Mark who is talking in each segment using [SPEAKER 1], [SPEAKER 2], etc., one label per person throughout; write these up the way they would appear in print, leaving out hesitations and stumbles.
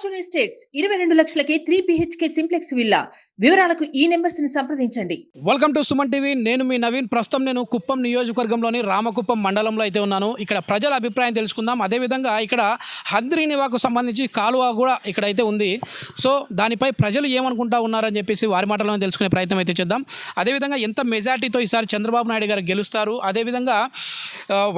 [SPEAKER 1] Fortune estates 22 లక్షలకే 3 BHK simplex villa. వివరాలకు ఈ numbers ని సంప్రదించండి.
[SPEAKER 2] Welcome to Suman TV. నేను మీ నవీన్. ప్రస్తుతం నేను కుప్పం నియోజకవర్గంలోని రామకుప్పం మండలంలో అయితే ఉన్నాను. ఇక్కడ ప్రజల అభిప్రాయం తెలుసుకుందాం. అదేవిధంగా ఇక్కడ హంద్రీనివాకు సంబంధించి కాలువ కూడా ఇక్కడైతే ఉంది. సో దానిపై ప్రజలు ఏమనుకుంటా ఉన్నారని చెప్పేసి వారి మాటల్లో తెలుసుకునే ప్రయత్నం అయితే చేద్దాం. అదేవిధంగా ఎంత మెజార్టీతో ఈసారి చంద్రబాబు నాయుడు గారు గెలుస్తారు, అదేవిధంగా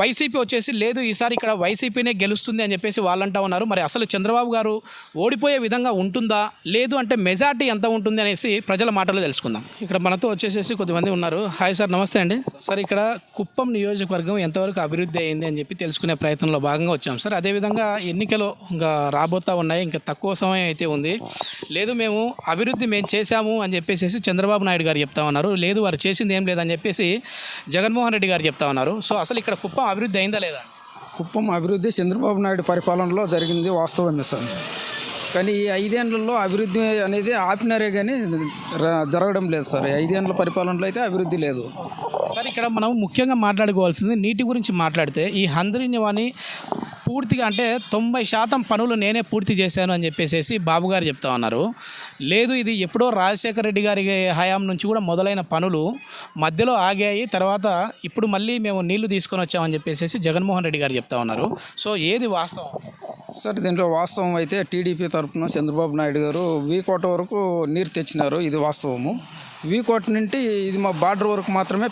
[SPEAKER 2] వైసీపీ వచ్చేసి లేదు ఈసారి ఇక్కడ వైసీపీనే గెలుస్తుంది అని చెప్పేసి వాళ్ళంటా ఉన్నారు. మరి అసలు చంద్రబాబు గారు ఓడిపోయే విధంగా ఉంటుందా, లేదు అంటే మెజార్టీ ఎంత ఉంటుంది అనేసి ప్రజల మాటలు తెలుసుకుందాం. ఇక్కడ మనతో వచ్చేసేసి కొద్దిమంది ఉన్నారు. హాయ్ సార్, నమస్తే అండి. సార్, ఇక్కడ కుప్పం నియోజకవర్గం ఎంతవరకు అభివృద్ధి అయింది అని చెప్పి తెలుసుకునే ప్రయత్నంలో భాగంగా వచ్చాం సార్. అదేవిధంగా ఎన్నికలు ఇంకా రాబోతూ ఉన్నాయి, ఇంకా తక్కువ సమయం అయితే ఉంది. లేదు మేము అభివృద్ధి మేము చేశాము అని చెప్పేసి చంద్రబాబు నాయుడు గారు చెప్తా ఉన్నారు. లేదు వారు చేసింది ఏం లేదని చెప్పేసి జగన్మోహన్ రెడ్డి గారు చెప్తా ఉన్నారు. సో అసలు ఇక్కడ కుప్పం అభివృద్ధి అయిందా లేదా?
[SPEAKER 3] కుప్పం అభివృద్ధి చంద్రబాబు నాయుడు పరిపాలనలో జరిగింది వాస్తవమే సార్. కానీ ఈ 5 ఏళ్లలో అభివృద్ధి అనేది ఆపినారే కానీ జరగడం లేదు సార్. 5 ఏళ్ల పరిపాలనలో అయితే అభివృద్ధి లేదు
[SPEAKER 2] సార్. ఇక్కడ మనం ముఖ్యంగా మాట్లాడుకోవాల్సింది నీటి గురించి మాట్లాడితే ఈ హంద్రీనివాని పూర్తిగా అంటే 90% పనులు నేనే పూర్తి చేశాను అని చెప్పేసి బాబు గారు చెప్తా ఉన్నారు. లేదు ఇది ఎప్పుడో రాజశేఖర రెడ్డి గారి హయాం నుంచి కూడా మొదలైన పనులు మధ్యలో ఆగాయి, తర్వాత ఇప్పుడు మళ్ళీ మేము నీళ్లు తీసుకొని వచ్చామని చెప్పేసి జగన్మోహన్ రెడ్డి గారు చెప్తా ఉన్నారు. సో ఏది వాస్తవం
[SPEAKER 3] సార్? దీంట్లో వాస్తవం అయితే టీడీపీ తరఫున చంద్రబాబు నాయుడు గారు వీకోట వరకు నీరు తెచ్చినారు, ఇది వాస్తవము. వీకోట నుండి ఇది మా బార్డర్ వరకు మాత్రమే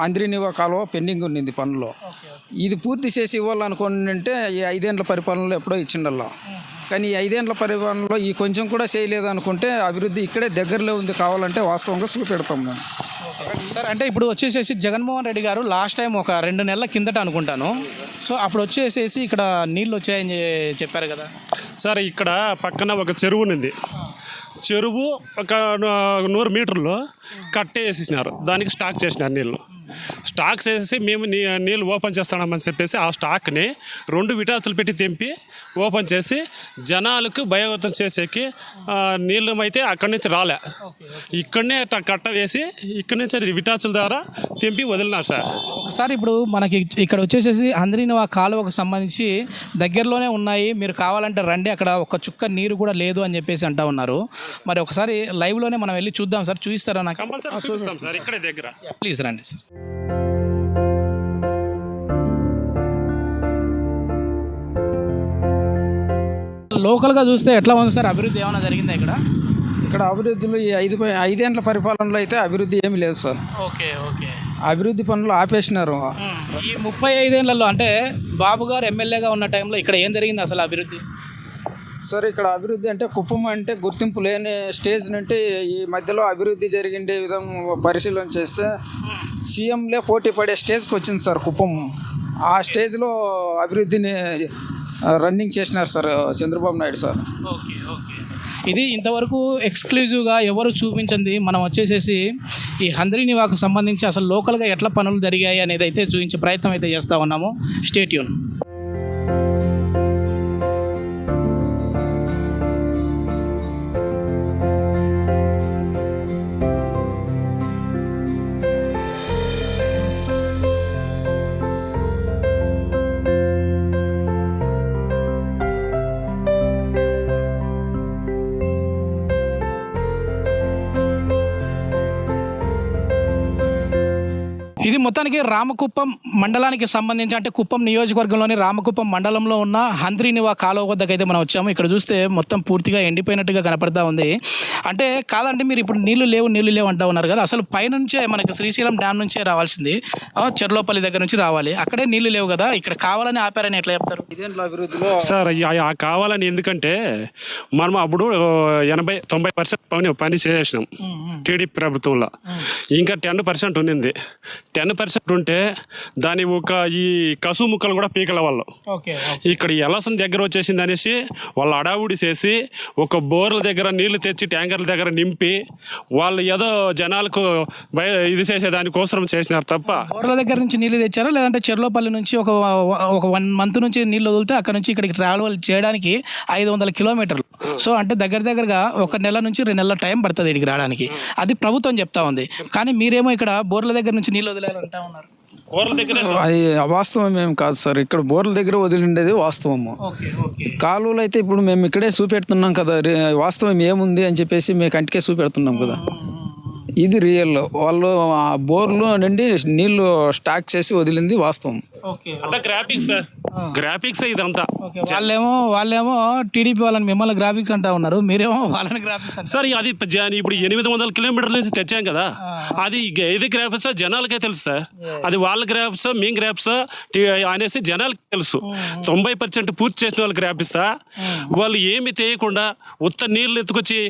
[SPEAKER 3] హంద్రీనివా కాలువ పెండింగ్ ఉన్నింది పనులు. ఇది పూర్తి చేసి ఇవ్వాలనుకుంటే ఈ 5 ఏళ్ల పరిపాలనలో ఎప్పుడో ఇచ్చిండల్లా. కానీ ఈ 5 ఏళ్ల పరిపాలనలో ఈ కొంచెం కూడా చేయలేదు అనుకుంటే అభివృద్ధి ఇక్కడే దగ్గరలో ఉంది, కావాలంటే వాస్తవంగా చూపెడతాం మేము
[SPEAKER 2] సార్. అంటే ఇప్పుడు వచ్చేసేసి జగన్మోహన్ రెడ్డి గారు లాస్ట్ టైం ఒక 2 నెలల కిందట అనుకుంటాను, సో అప్పుడు వచ్చేసేసి ఇక్కడ నీళ్ళు వచ్చాయని చెప్పారు కదా
[SPEAKER 4] సార్. ఇక్కడ పక్కన ఒక చెరువు ఉంది. చెరువు ఒక 100 మీటర్లు కట్టేసేసినారు, దానికి స్టాక్ చేసినారు నీళ్ళు. స్టాక్ చేసి మేము నీళ్ళు ఓపెన్ చేస్తామని చెప్పేసి ఆ స్టాక్ని 2 విటాసులు పెట్టి తెంపి ఓపెన్ చేసి జనాలకు భయవర్తం చేసేకి నీళ్ళు అయితే అక్కడి నుంచి రాలే, ఇక్కడనే కట్ట వేసి ఇక్కడి నుంచి విటాసుల ద్వారా తెంపి వదిలినారు సార్.
[SPEAKER 2] ఒకసారి ఇప్పుడు మనకి ఇక్కడ వచ్చేసేసి హంద్రీనివా కాలువకు సంబంధించి దగ్గరలోనే ఉన్నాయి, మీరు కావాలంటే రండి, అక్కడ ఒక చుక్క నీరు కూడా లేదు అని చెప్పేసి అంటా ఉన్నారు. మరి ఒకసారి లైవ్లోనే మనం వెళ్ళి చూద్దాం సార్. చూపిస్తారా నాకు?
[SPEAKER 4] చూపిస్తాం సార్, ఇక్కడే దగ్గర.
[SPEAKER 2] ప్లీజ్ రండి. లోకల్గా చూస్తే ఎట్లా ఉంది సార్? అభివృద్ధి ఏమైనా జరిగిందా ఇక్కడ?
[SPEAKER 3] ఇక్కడ అభివృద్ధిలో ఈ 5 ఏళ్ల పరిపాలనలో అయితే అభివృద్ధి ఏమీ లేదు సార్.
[SPEAKER 2] ఓకే.
[SPEAKER 3] అభివృద్ధి పనులు ఆపేసినారు.
[SPEAKER 2] ఈ 35 ఏళ్లలో అంటే బాబు గారు ఎమ్మెల్యేగా ఉన్న టైంలో ఇక్కడ ఏం జరిగింది అసలు అభివృద్ధి?
[SPEAKER 3] సార్, ఇక్కడ అభివృద్ధి అంటే కుప్పం అంటే గుర్తింపు లేని స్టేజ్ నుండి ఈ మధ్యలో అభివృద్ధి జరిగిండే విధంగా పరిశీలన చేస్తే సీఎంలే పోటీ పడే స్టేజ్కి వచ్చింది సార్ కుప్పం. ఆ స్టేజ్లో అభివృద్ధిని రన్నింగ్ చేసినారు sir Chandrababu Naidu sir.
[SPEAKER 2] Okay. ఇది ఇంతవరకు ఎక్స్క్లూజివ్గా ఎవరు చూపించింది. మనం వచ్చేసేసి ఈ హంద్రీనివాకు సంబంధించి అసలు లోకల్గా ఎట్లా పనులు జరిగాయి అనేది అయితే చూపించే ప్రయత్నం అయితే చేస్తూ ఉన్నాము. Stay tune. ఇది మొత్తానికి రామకుప్పం మండలానికి సంబంధించి అంటే కుప్పం నియోజకవర్గంలోని రామకుప్పం మండలంలో ఉన్న హంద్రీనివా కాలువ వద్దకు అయితే మనం వచ్చాము. ఇక్కడ చూస్తే మొత్తం పూర్తిగా ఎండిపోయినట్టుగా కనపడతా ఉంది. అంటే కాదంటే మీరు ఇప్పుడు నీళ్లు లేవు అంటా ఉన్నారు కదా, అసలు పైనుంచే మనకి శ్రీశైలం డ్యామ్ నుంచే రావాల్సింది, చెర్లోపల్లి దగ్గర నుంచి రావాలి, అక్కడే నీళ్లు లేవు కదా, ఇక్కడ కావాలని ఆపారని ఎట్లా చెప్తారు?
[SPEAKER 3] ఇదేంట్లో అభివృద్ధిలో
[SPEAKER 4] సార్ కావాలని ఎందుకంటే మనం అప్పుడు 80-90% పని చేసినాం టీడీపీ ప్రభుత్వంలో. ఇంకా 10% ఉన్నింది. 10% ఉంటే దాని ఒక ఈ కసు ముక్కలు కూడా పీకల వాళ్ళు ఇక్కడ ఎలసం దగ్గర వచ్చేసింది అనేసి వాళ్ళు అడావుడి చేసి ఒక బోర్ల దగ్గర నీళ్లు తెచ్చి ట్యాంకర్ల దగ్గర నింపి వాళ్ళు ఏదో జనాలకు ఇది చేసేదానికోసం చేసినారు తప్ప.
[SPEAKER 2] బోర్ల దగ్గర నుంచి నీళ్లు తెచ్చారా లేదంటే చెర్లోపల్లి నుంచి ఒక 1 మంత్ నుంచి నీళ్లు వదిలితే అక్కడ నుంచి ఇక్కడికి ట్రావెల్ చేయడానికి 500 కిలోమీటర్లు. సో అంటే దగ్గరగా 1 నెల నుంచి 2 నెలల టైం పడుతుంది ఇక్కడికి రావడానికి. అది ప్రభుత్వం చెప్తా ఉంది. కానీ మీరేమో ఇక్కడ బోర్ల దగ్గర నుంచి నీళ్ళు వదిలేయాలంటా ఉన్నారు.
[SPEAKER 4] ఊర్ల దగ్గర
[SPEAKER 3] అది అవాస్తవం ఏం కాదు సార్. ఇక్కడ బోర్ల దగ్గర వదిలిండేది వాస్తవము. కాలువలు అయితే ఇప్పుడు మేము ఇక్కడే చూపెడుతున్నాం కదా, వాస్తవం ఏముంది అని చెప్పేసి మేము కంటికే చూపెడుతున్నాం కదా. ఇది రియల్. వాళ్ళు ఆ బోర్లు నుండి నీళ్లు స్టాక్ చేసి వదిలింది వాస్తవం.
[SPEAKER 4] అంతా గ్రాఫిక్స్ సార్, గ్రాఫిక్స్ ఇదంతా.
[SPEAKER 2] వాళ్ళేమో టీడీపీ వాళ్ళని మిమ్మల్ని గ్రాఫిక్స్ అంటా ఉన్నారు, మీరేమో వాళ్ళని గ్రాఫిక్స్
[SPEAKER 4] సార్. అది ఇప్పుడు 800 కిలోమీటర్ల నుంచి తెచ్చాం కదా, అది ఏది గ్రాఫిక్స్ జనాలకే తెలుసు సార్. అది వాళ్ళ గ్రాఫిక్స్ మేము గ్రాఫిక్స్ అనేసి జనాలకి తెలుసు. 90% పూర్తి చేసిన వాళ్ళు గ్రాఫిక్సా, వాళ్ళు ఏమి తెలియకుండా ఉత్త నీళ్ళు ఎత్తుకొచ్చి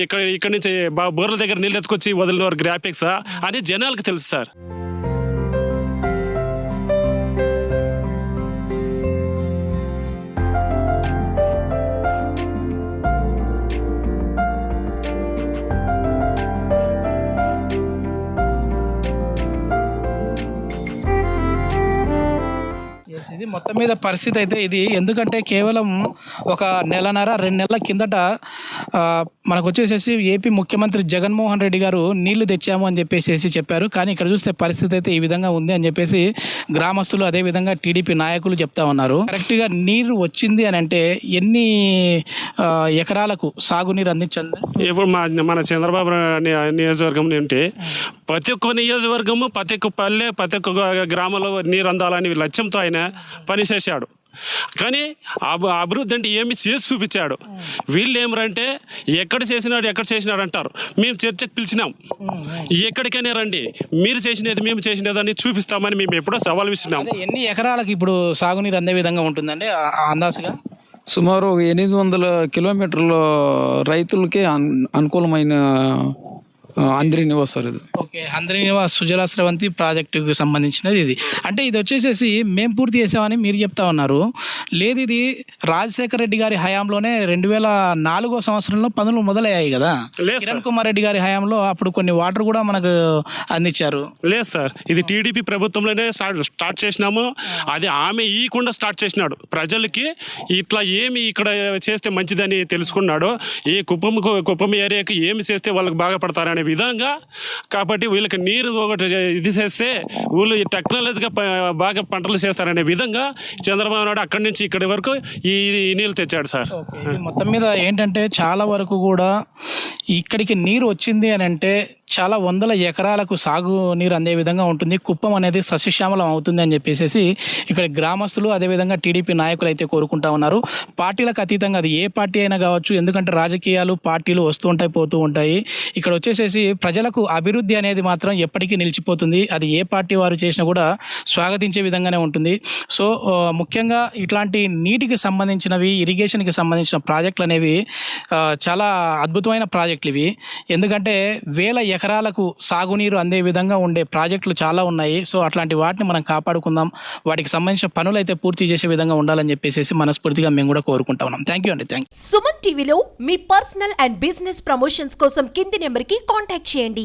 [SPEAKER 4] ఇక్కడ నుంచి బోర్ల దగ్గర నీళ్ళు ఎత్తుకొచ్చి వదిలిన వారు గ్రాఫిక్సా అని జనాలకి తెలుసు సార్.
[SPEAKER 2] ఇది మొత్తం మీద పరిస్థితి అయితే ఇది. ఎందుకంటే కేవలం ఒక నెలన్నర 2 నెలల కిందట మనకు వచ్చేసేసి ఏపీ ముఖ్యమంత్రి జగన్మోహన్ రెడ్డి గారు నీళ్లు తెచ్చాము అని చెప్పేసి చెప్పారు. కానీ ఇక్కడ చూస్తే పరిస్థితి అయితే ఈ విధంగా ఉంది అని చెప్పేసి గ్రామస్తులు అదేవిధంగా టీడీపీ నాయకులు చెప్తా ఉన్నారు. కరెక్ట్గా నీరు వచ్చింది అని అంటే ఎన్ని ఎకరాలకు సాగునీరు అందించండి?
[SPEAKER 4] ఇప్పుడు మన చంద్రబాబు నియోజకవర్గం ఏంటి, ప్రతి ఒక్క నియోజకవర్గము, ప్రతి ఒక్క పల్లె, ప్రతి ఒక్క గ్రామంలో నీరు అందాలని లక్ష్యంతో ఆయన పనిచేశాడు. కానీ అభివృద్ధి అంటే ఏమి చేసి చూపించాడు. వీళ్ళు ఏమరంటే ఎక్కడ చేసినాడు అంటారు. మేము చర్చకు పిలిచినాం, ఎక్కడికైనా రండి, మీరు చేసినది మేము చేసినది అని చూపిస్తామని మేము ఎప్పుడో సవాల్ విసినాం.
[SPEAKER 2] ఎన్ని ఎకరాలకు ఇప్పుడు సాగునీరు అందే విధంగా ఉంటుందండి అందాసుగా?
[SPEAKER 3] సుమారు 800 కిలోమీటర్ల రైతులకే అనుకూలమైన అంద్రి నివాస్ సార్ ఇది.
[SPEAKER 2] ఓకే, అంద్రి నివాస్ సుజలా స్రవంతి ప్రాజెక్టుకు సంబంధించినది ఇది. అంటే ఇది వచ్చేసేసి మేము పూర్తి చేసామని మీరు చెప్తా ఉన్నారు. లేదు, ఇది రాజశేఖర రెడ్డి గారి హయాంలోనే 2004 సంవత్సరంలో పనులు మొదలయ్యాయి కదా. కిరణ్ కుమార్ రెడ్డి గారి హయాంలో అప్పుడు కొన్ని వాటర్ కూడా మనకు అందించారు.
[SPEAKER 4] లేదు సార్, ఇది టీడీపీ ప్రభుత్వంలోనే స్టార్ట్ చేసినాము. అది ఆమె ఈకుండా స్టార్ట్ చేసినాడు. ప్రజలకి ఇట్లా ఏమి ఇక్కడ చేస్తే మంచిదని తెలుసుకున్నాడు. ఈ కుప్పం ఏరియాకి ఏమి చేస్తే వాళ్ళకి బాగా పడతారనే విధంగా. కాబట్టి వీళ్ళకి నీరు ఒకటి ఇది చేస్తే వీళ్ళు టెక్నాలజీగా బాగా పంటలు చేస్తారనే విధంగా చంద్రబాబు నాయుడు అక్కడి నుంచి ఇక్కడి వరకు ఈ నీళ్ళు తెచ్చాడు సార్.
[SPEAKER 2] మొత్తం మీద ఏంటంటే చాలా వరకు కూడా ఇక్కడికి నీరు వచ్చింది అని అంటే చాలా వందల ఎకరాలకు సాగు నీరు అందే విధంగా ఉంటుంది. కుప్పం అనేది సస్యశ్యామలం అవుతుంది అని చెప్పేసి ఇక్కడ గ్రామస్తులు అదేవిధంగా టీడీపీ నాయకులు అయితే కోరుకుంటా ఉన్నారు. పార్టీలకు అతీతంగా అది ఏ పార్టీ అయినా కావచ్చు, ఎందుకంటే రాజకీయాలు పార్టీలు వస్తూ ఉంటాయి పోతూ ఉంటాయి. ఇక్కడ వచ్చేసేసి ప్రజలకు అభివృద్ధి అనేది మాత్రం ఎప్పటికీ నిలిచిపోతుంది. అది ఏ పార్టీ వారు చేసినా కూడా స్వాగతించే విధంగానే ఉంటుంది. సో ముఖ్యంగా ఇట్లాంటి నీటికి సంబంధించినవి, ఇరిగేషన్కి సంబంధించిన ప్రాజెక్టులు అనేవి చాలా అద్భుతమైన ప్రాజెక్టులు ఇవి. ఎందుకంటే వేల ఎకరాలకు సాగునీరు అందే విధంగా ఉండే ప్రాజెక్టులు చాలా ఉన్నాయి. సో అట్లాంటి వాటిని మనం కాపాడుకుందాం. వాటికి సంబంధించిన పనులు అయితే పూర్తి చేసే విధంగా ఉండాలని చెప్పేసి మనస్ఫూర్తిగా మేము కూడా కోరుకుంటా ఉన్నాం. థ్యాంక్ యూ అండి.
[SPEAKER 5] సుమన్ టీవీలో మీ పర్సనల్ అండ్ బిజినెస్ ప్రమోషన్స్ కోసం కింది నెంబర్కి కాంటాక్ట్ చేయండి.